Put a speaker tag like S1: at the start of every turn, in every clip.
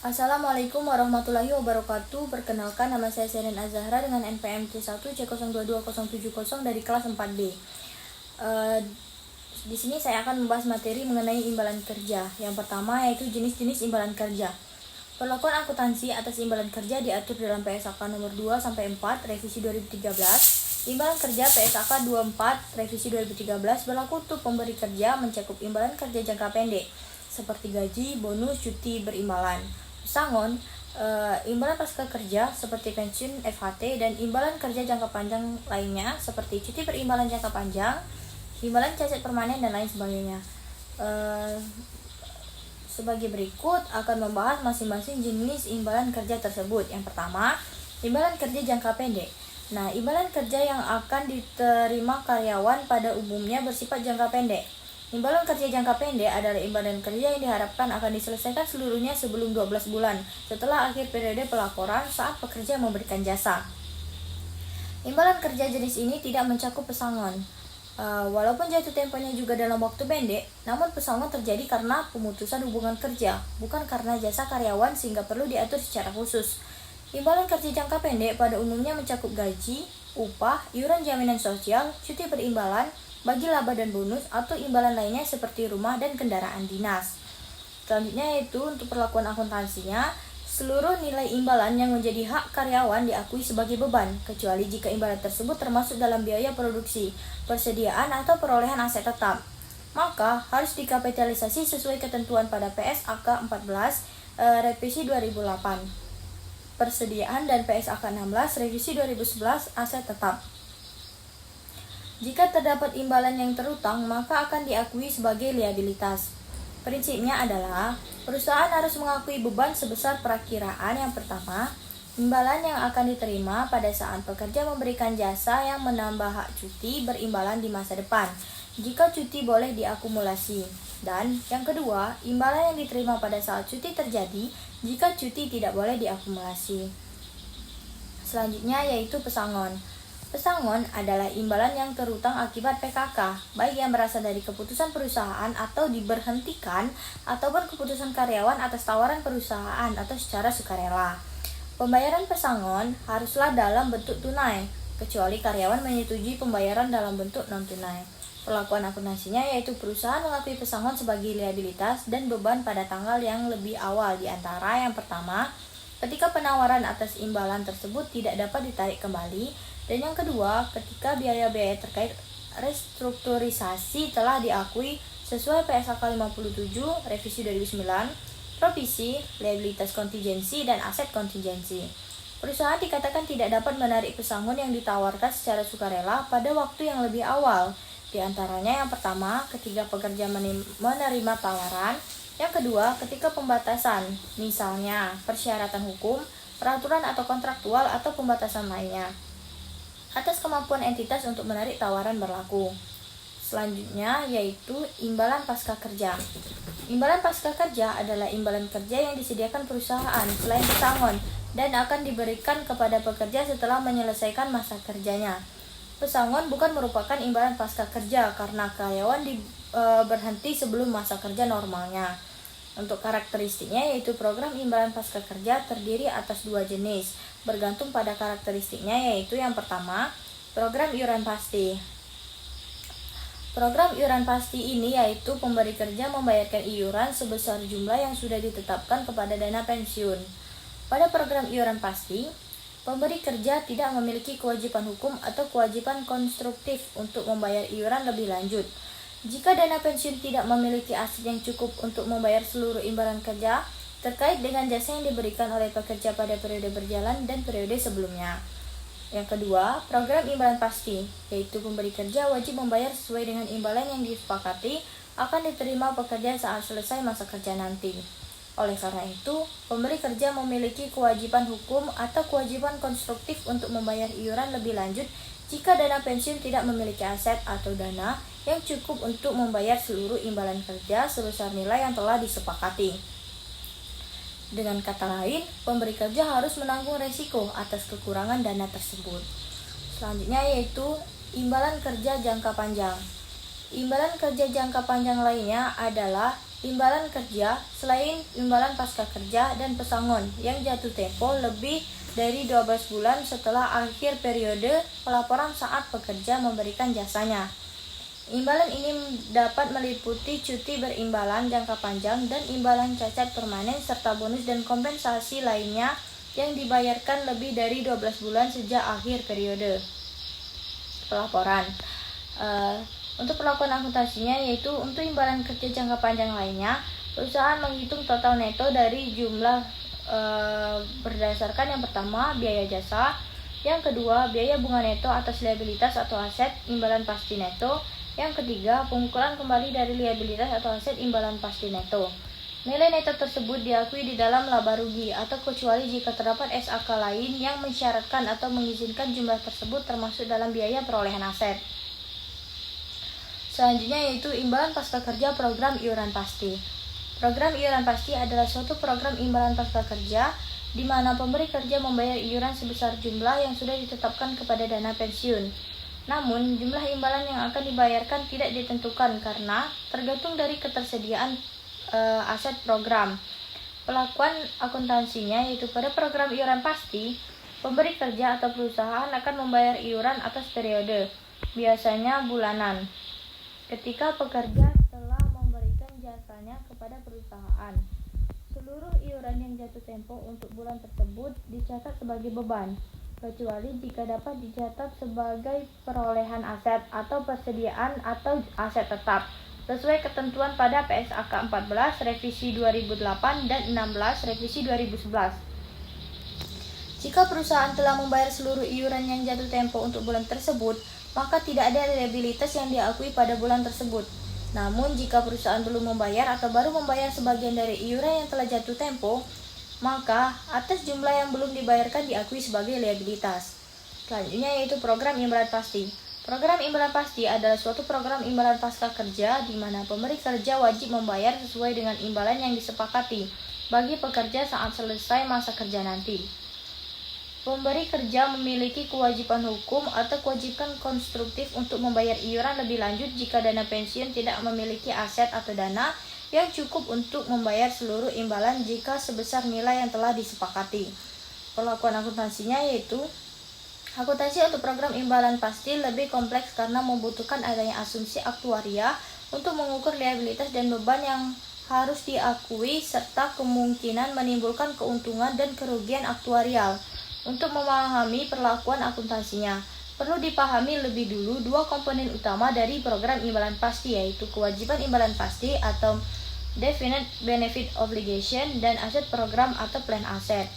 S1: Assalamualaikum warahmatullahi wabarakatuh. Perkenalkan, nama saya Seren Azahra dengan NPM C1C022070 dari kelas 4D. Di sini saya akan membahas materi mengenai imbalan kerja. Yang pertama yaitu jenis-jenis imbalan kerja. Perlakuan akuntansi atas imbalan kerja diatur dalam PSAK nomor 2 sampai 4 revisi 2013. Imbalan kerja PSAK 24 revisi 2013 berlaku untuk pemberi kerja, mencakup imbalan kerja jangka pendek seperti gaji, bonus, cuti berimbalan. Pesangon, imbalan pasca kerja seperti pensiun, FHT, dan imbalan kerja jangka panjang lainnya seperti cuti berimbalan jangka panjang, imbalan cacat permanen, dan lain sebagainya. Sebagai berikut akan membahas masing-masing jenis imbalan kerja tersebut. Yang pertama, imbalan kerja jangka pendek. Nah, imbalan kerja yang akan diterima karyawan pada umumnya bersifat jangka pendek. Imbalan kerja jangka pendek adalah imbalan kerja yang diharapkan akan diselesaikan seluruhnya sebelum 12 bulan setelah akhir periode pelaporan saat pekerja memberikan jasa. Imbalan kerja jenis ini tidak mencakup pesangon. Walaupun jatuh temponya juga dalam waktu pendek, namun pesangon terjadi karena pemutusan hubungan kerja, bukan karena jasa karyawan sehingga perlu diatur secara khusus. Imbalan kerja jangka pendek pada umumnya mencakup gaji, upah, iuran jaminan sosial, cuti berimbalan, bagi laba dan bonus, atau imbalan lainnya seperti rumah dan kendaraan dinas. Selanjutnya yaitu untuk perlakuan akuntansinya, seluruh nilai imbalan yang menjadi hak karyawan diakui sebagai beban, kecuali jika imbalan tersebut termasuk dalam biaya produksi, persediaan, atau perolehan aset tetap. Maka harus dikapitalisasi sesuai ketentuan pada PSAK 14 revisi 2008. Persediaan dan PSAK 16 revisi 2011 aset tetap. Jika terdapat imbalan yang terutang, maka akan diakui sebagai liabilitas. Prinsipnya adalah, perusahaan harus mengakui beban sebesar perakiraan. Yang pertama, imbalan yang akan diterima pada saat pekerja memberikan jasa yang menambah hak cuti berimbalan di masa depan, jika cuti boleh diakumulasi. Dan yang kedua, imbalan yang diterima pada saat cuti terjadi, jika cuti tidak boleh diakumulasi. Selanjutnya yaitu pesangon. Pesangon adalah imbalan yang terutang akibat PKK, baik yang berasal dari keputusan perusahaan atau diberhentikan, ataupun keputusan karyawan atas tawaran perusahaan atau secara sukarela. Pembayaran pesangon haruslah dalam bentuk tunai, kecuali karyawan menyetujui pembayaran dalam bentuk non-tunai. Perlakuan akuntansinya yaitu perusahaan mengakui pesangon sebagai liabilitas dan beban pada tanggal yang lebih awal, di antara yang pertama, ketika penawaran atas imbalan tersebut tidak dapat ditarik kembali, dan yang kedua, ketika biaya-biaya terkait restrukturisasi telah diakui sesuai PSAK 57 revisi 2009, provisi, liabilitas kontingensi, dan aset kontingensi. Perusahaan dikatakan tidak dapat menarik pesangon yang ditawarkan secara sukarela pada waktu yang lebih awal. Di antaranya yang pertama, ketika pekerja menerima tawaran. Yang kedua, ketika pembatasan, misalnya persyaratan hukum, peraturan atau kontraktual, atau pembatasan lainnya atas kemampuan entitas untuk menarik tawaran berlaku. Selanjutnya yaitu imbalan pasca kerja. Imbalan pasca kerja adalah imbalan kerja yang disediakan perusahaan selain pesangon dan akan diberikan kepada pekerja setelah menyelesaikan masa kerjanya. Pesangon bukan merupakan imbalan pasca kerja karena karyawan berhenti sebelum masa kerja normalnya. Untuk karakteristiknya yaitu program imbalan pasca kerja terdiri atas dua jenis, bergantung pada karakteristiknya, yaitu yang pertama, program iuran pasti. Program iuran pasti ini yaitu pemberi kerja membayarkan iuran sebesar jumlah yang sudah ditetapkan kepada dana pensiun. Pada program iuran pasti, pemberi kerja tidak memiliki kewajiban hukum atau kewajiban konstruktif untuk membayar iuran lebih lanjut. Jika dana pensiun tidak memiliki aset yang cukup untuk membayar seluruh imbalan kerja terkait dengan jasa yang diberikan oleh pekerja pada periode berjalan dan periode sebelumnya. Yang kedua, program imbalan pasti, yaitu pemberi kerja wajib membayar sesuai dengan imbalan yang disepakati akan diterima pekerja saat selesai masa kerja nanti. Oleh karena itu, pemberi kerja memiliki kewajiban hukum atau kewajiban konstruktif untuk membayar iuran lebih lanjut jika dana pensiun tidak memiliki aset atau dana yang cukup untuk membayar seluruh imbalan kerja sebesar nilai yang telah disepakati. Dengan kata lain, pemberi kerja harus menanggung resiko atas kekurangan dana tersebut. Selanjutnya yaitu imbalan kerja jangka panjang. Imbalan kerja jangka panjang lainnya adalah imbalan kerja selain imbalan pasca kerja dan pesangon yang jatuh tempo lebih dari 12 bulan setelah akhir periode pelaporan saat pekerja memberikan jasanya. Imbalan ini dapat meliputi cuti berimbalan jangka panjang dan imbalan cacat permanen serta bonus dan kompensasi lainnya yang dibayarkan lebih dari 12 bulan sejak akhir periode pelaporan. Untuk perlakuan akuntansinya yaitu untuk imbalan kerja jangka panjang lainnya, perusahaan menghitung total neto dari jumlah berdasarkan yang pertama biaya jasa, yang kedua biaya bunga neto atas liabilitas atau aset imbalan pasti neto, yang ketiga pengumpulan kembali dari liabilitas atau aset imbalan pasti neto. Nilai neto tersebut diakui di dalam laba rugi atau kecuali jika terdapat SAK lain yang mensyaratkan atau mengizinkan jumlah tersebut termasuk dalam biaya perolehan aset. Selanjutnya yaitu imbalan pasca kerja program iuran pasti. Program iuran pasti adalah suatu program imbalan pasca kerja di mana pemberi kerja membayar iuran sebesar jumlah yang sudah ditetapkan kepada dana pensiun. Namun, jumlah imbalan yang akan dibayarkan tidak ditentukan karena tergantung dari ketersediaan aset program. Pelakuan akuntansinya yaitu pada program iuran pasti, pemberi kerja atau perusahaan akan membayar iuran atas periode, biasanya bulanan, ketika pekerja telah memberikan jasanya kepada perusahaan. Seluruh iuran yang jatuh tempo untuk bulan tersebut dicatat sebagai beban, kecuali jika dapat dicatat sebagai perolehan aset atau persediaan atau aset tetap, sesuai ketentuan pada PSAK 14 Revisi 2008 dan 16 Revisi 2011. Jika perusahaan telah membayar seluruh iuran yang jatuh tempo untuk bulan tersebut, maka tidak ada liabilitas yang diakui pada bulan tersebut. Namun, jika perusahaan belum membayar atau baru membayar sebagian dari iuran yang telah jatuh tempo, maka atas jumlah yang belum dibayarkan diakui sebagai liabilitas. Selanjutnya yaitu program imbalan pasti. Program imbalan pasti adalah suatu program imbalan pasca kerja di mana pemberi kerja wajib membayar sesuai dengan imbalan yang disepakati bagi pekerja saat selesai masa kerja nanti. Pemberi kerja memiliki kewajiban hukum atau kewajiban konstruktif untuk membayar iuran lebih lanjut jika dana pensiun tidak memiliki aset atau dana yang cukup untuk membayar seluruh imbalan jika sebesar nilai yang telah disepakati. Perlakuan akuntansinya yaitu akuntansi untuk program imbalan pasti lebih kompleks karena membutuhkan adanya asumsi aktuaria untuk mengukur liabilitas dan beban yang harus diakui serta kemungkinan menimbulkan keuntungan dan kerugian aktuarial. Untuk memahami perlakuan akuntansinya, perlu dipahami lebih dulu dua komponen utama dari program imbalan pasti yaitu kewajiban imbalan pasti atau Definite Benefit Obligation dan aset program atau plan aset.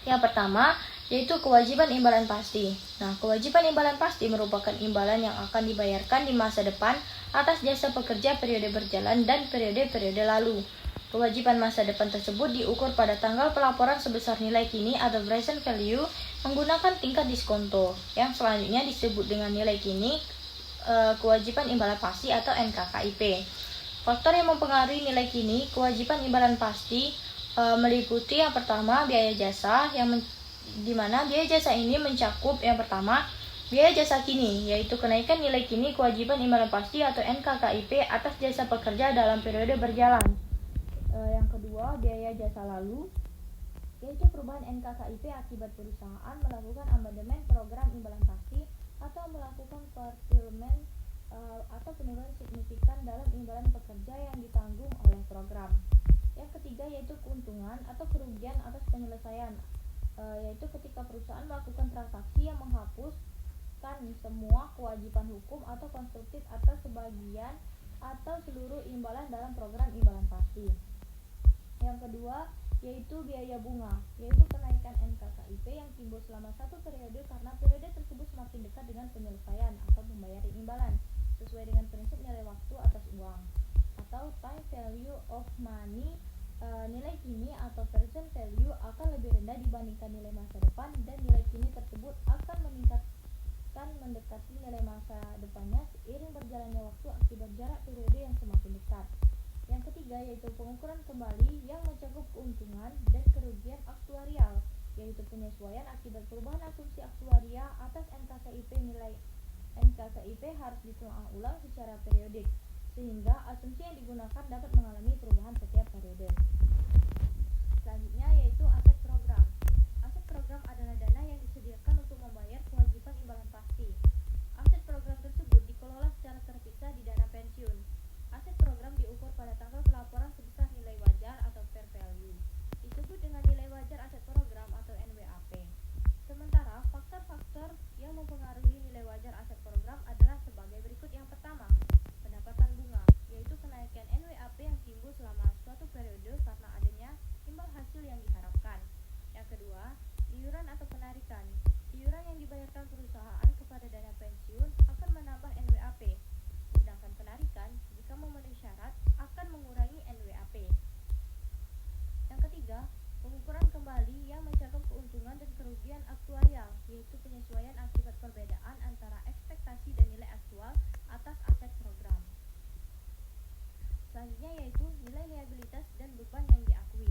S1: Yang pertama yaitu kewajiban imbalan pasti. Nah, kewajiban imbalan pasti merupakan imbalan yang akan dibayarkan di masa depan atas jasa pekerja periode berjalan dan periode-periode lalu. Kewajiban masa depan tersebut diukur pada tanggal pelaporan sebesar nilai kini atau present value menggunakan tingkat diskonto yang selanjutnya disebut dengan nilai kini kewajiban imbalan pasti atau NKKIP. Faktor yang mempengaruhi nilai kini kewajiban imbalan pasti meliputi yang pertama biaya jasa di mana biaya jasa ini mencakup yang pertama biaya jasa kini yaitu kenaikan nilai kini kewajiban imbalan pasti atau NKKIP atas jasa pekerja dalam periode berjalan. Yang kedua biaya jasa lalu yaitu perubahan NKKIP akibat perusahaan melakukan amandemen program imbalan pasti atau melakukan curtailment atau penurunan signifikan dalam imbalan pekerja yang ditanggung oleh program. Yang ketiga yaitu keuntungan atau kerugian atas penyelesaian, yaitu ketika perusahaan melakukan transaksi yang menghapuskan semua kewajiban hukum atau konstruktif atas sebagian atau seluruh imbalan dalam program imbalan pasti. Yang kedua yaitu biaya bunga, yaitu kenaikan NKKIP yang timbul selama satu periode karena periode tersebut semakin dekat dengan penyelesaian atau pembayaran imbalan sesuai dengan prinsip nilai waktu atas uang atau time value of money. Nilai kini atau present value akan lebih rendah dibandingkan nilai masa depan dan nilai kini tersebut akan mendekati nilai masa depannya seiring berjalannya waktu akibat jarak periode yang semakin dekat. Yang ketiga yaitu pengukuran kembali yang mencakup keuntungan dan kerugian aktuarial, yaitu penyesuaian akibat perubahan asumsi aktuaria atas NKKIP. Nilai NKKIP harus ditelaah ulang secara periodik sehingga asumsi yang digunakan dapat mengalami perubahan setiap periode. Selanjutnya yaitu aset program. Aset program adalah dana yang disediakan untuk membayar kewajiban imbalan pasti. Aset program tersebut dikelola secara terpisah di dana pensiun. Aset program diukur pada tanggal pelaporan sebesar nilai wajar atau fair value. Disebut dengan nilai wajar aset program atau NWAP. Sementara faktor-faktor yang mempengaruhi nilai wajar aset program adalah sebagai berikut. Yang pertama, pendapatan bunga, yaitu kenaikan NWAP yang timbul selama suatu periode karena adanya imbal hasil yang diharapkan. Yang kedua, iuran atau penarikan. Iuran yang dibayarkan perusahaan kepada dana pensiun akan menambah NWAP, sedangkan penarikan jika memenuhi syarat akan mengurangi NWAP. Yang ketiga, pengukuran kembali yang mencakup keuntungan dan kerugian aktuarial, yaitu penyesuaian akibat perbedaan antara ekspektasi dan nilai aktual atas aset program. Selanjutnya yaitu nilai liabilitas dan beban yang diakui.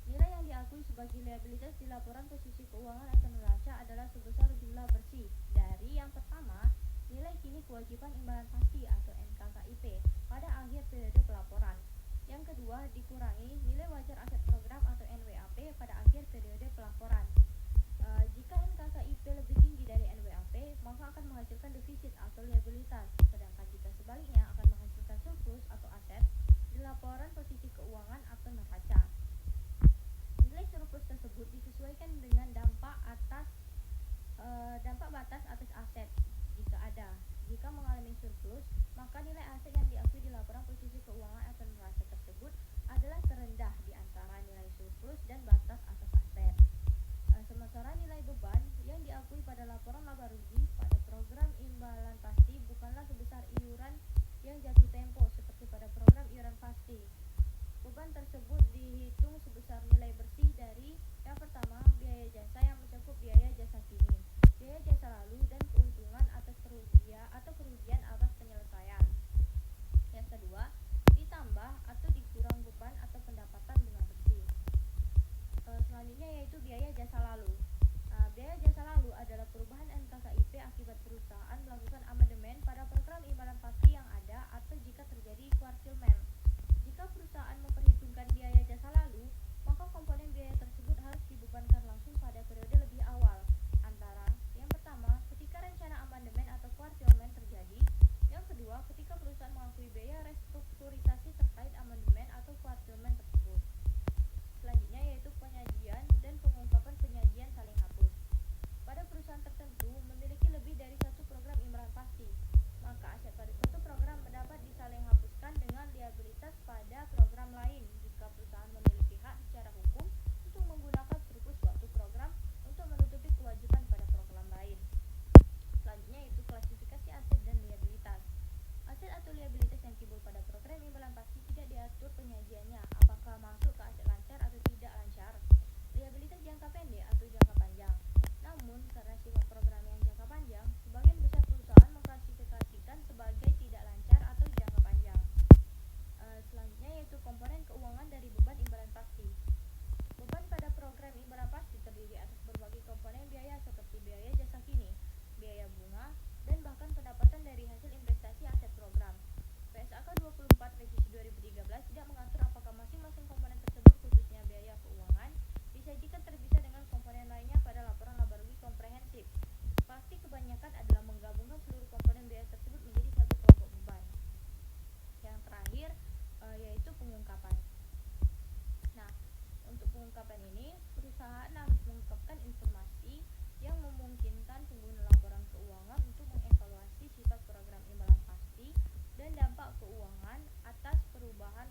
S1: Nilai yang diakui sebagai liabilitas di laporan posisi keuangan atau neraca adalah sebesar jumlah bersih dari yang pertama, nilai kini kewajiban imbalan pasti atau NKKIP pada akhir periode pelaporan. Yang kedua, dikurangi nilai wajar aset program atau NWAP pada akhir periode pelaporan. Jika NKKIP lebih tinggi dari NWAP, maka akan menghasilkan defisit atau liabilitas, sedangkan jika sebaliknya akan menghasilkan surplus atau aset di laporan posisi keuangan atau neraca. Nilai surplus tersebut disesuaikan dengan dampak batas atas aset jika ada. Jika mengalami surplus, maka nilai aset yang diakui di laporan posisi keuangan atau neraca tersebut adalah terendah di antara nilai surplus dan batas atas aset. Sementara nilai beban yang diakui pada laporan laba rugi pada program imbalan pasti bukanlah sebesar iuran yang jatuh tempo seperti pada program iuran pasti. Beban tersebut dihitung sebesar nilai bersih dari yang pertama, biaya jasa yang mencakup biaya jasa kini, biaya jasa lalu, dan keuntungan atas kerugian atas penyelesaian. Yang kedua, ditambah atau dikurang beban atau pendapatan bunga bersih. Selanjutnya yaitu biaya jasa lalu. Biaya jasa lalu adalah perubahan NKKIP akibat perusahaan melakukan amandemen pada program imbalan pasti yang ada atau jika terjadi kuartilmen. Jika perusahaan memperhitungkan biaya jasa lalu, maka komponen biaya tersebut harus dibebankan langsung pada periode lebih awal, antara yang pertama, ketika rencana amandemen atau kuartilmen terjadi, yang kedua, ketika perusahaan mengakui biaya restrukturisasi terkait amandemen atau kuartilmen tersebut. Selanjutnya yaitu penyajian dan pengungkapan penyajian saling hapus. Pada perusahaan tertentu memiliki lebih dari satu program imbalan pasti, maka aset pada suatu program dapat disaling hapuskan dengan liabilitas pada program lain jika perusahaan memiliki hak secara hukum untuk menggunakan surplus suatu program untuk menutupi kewajiban pada program lain. Selanjutnya yaitu klasifikasi aset dan liabilitas. Aset atau liabilitas yang timbul pada program imbalan pasti tidak diatur penyajiannya, apakah masuk ke aset lancar atau tidak lancar, liabilitas jangka pendek atau jangka panjang. Namun, karena sifat program yang jangka panjang, sebagian besar perusahaan mengklasifikasikan sebagai tidak lancar atau jangka panjang. Selanjutnya yaitu komponen keuangan dari beban imbalan pasti. Beban pada program imbalan pasti terdiri atas berbagai komponen biaya seperti biaya jasa kini, biaya bunga, dan bahkan pendapatan dari hasil investasi aset program. PSAK 24 revisi 2013 tidak mengatur apakah masing-masing komponen tersebut, khususnya biaya keuangan, disajikan terpisah dengan komponen lainnya pada laporan laba rugi komprehensif. Pasti kebanyakan adalah menggabungkan seluruh komponen biaya tersebut menjadi satu kelompok beban. Yang terakhir yaitu pengungkapan. Nah, untuk pengungkapan ini, perusahaan harus mengungkapkan informasi yang memungkinkan pengguna laporan keuangan untuk mengevaluasi sifat program imbalan pasti dan dampak keuangan atas perubahan